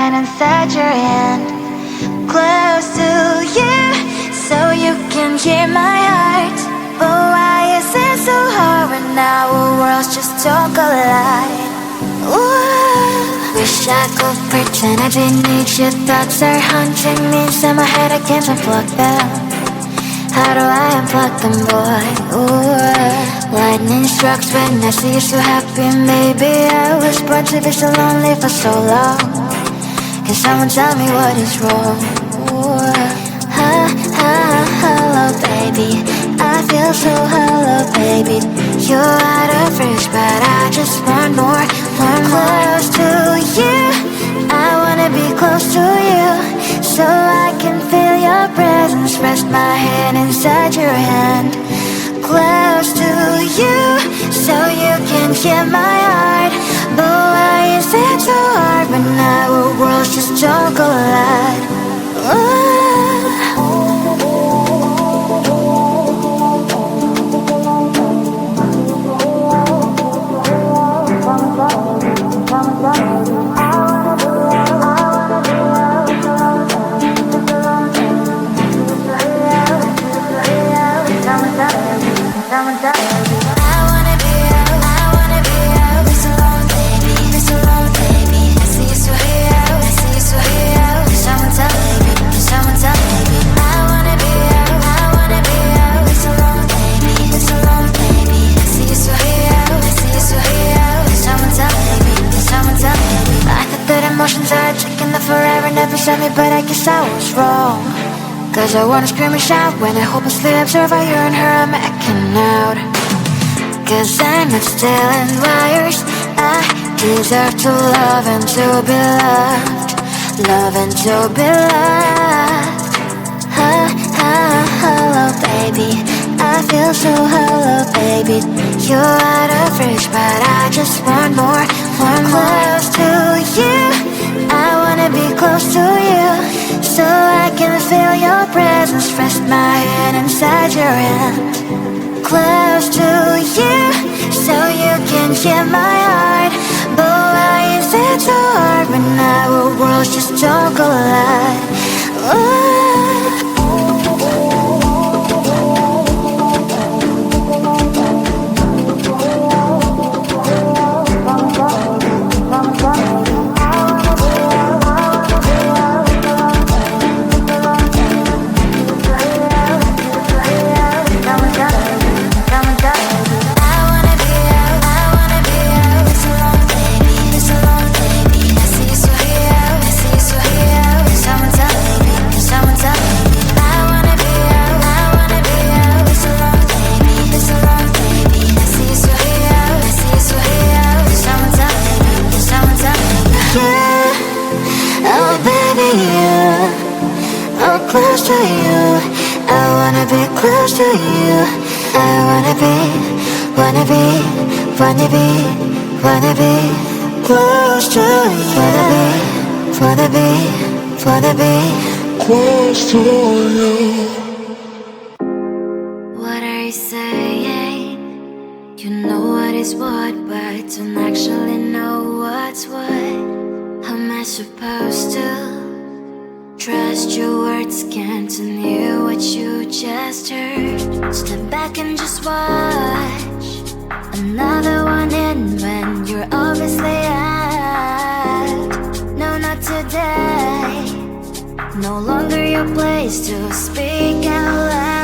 head inside your hand, close to you, so you can hear my heart. But why is it so hard when our worlds just don't collide? Ooh, wish I could pretend I didn't need your thoughts are haunting me inside my head. I can't unplug them. How do I unplug them, boy? Ooh, lightning strikes when I see you so happy. Maybe I was born to be so lonely for so long. Can someone tell me what is wrong? Ooh, hello, baby. I feel so hollow, baby. You're out of reach, but I just want more, close to you. I wanna be close to you, so I can feel your presence. Rest my head inside your hand, close to you, so you can hear my heart. But why is it so hard when our worlds just don't collide? Ooh. Emotions are taking the forever, never saw me, but I guess I was wrong. Cause I wanna scream and shout when I hopelessly observe how you and her are making out. Cause I'm not stealing wires, I deserve to love and to be loved, love and to be loved. Hello, baby, I feel so hollow, baby. You're out of reach, but I just want more, close to you. I wanna be close to you, so I can feel your presence. Rest my head inside your hand, close to you, so you can hear my heart. But why is it so hard when our worlds just don't collide? Ooh. Close to you, I wanna be close to you. I wanna be close to you. Wanna be close to you. What are you saying? You know what is what, but don't actually know what's what. How am I supposed to trust your words? Can't hear what you just heard. Step back and just watch another one in when you're obviously out. No, not today. No longer your place to speak out loud.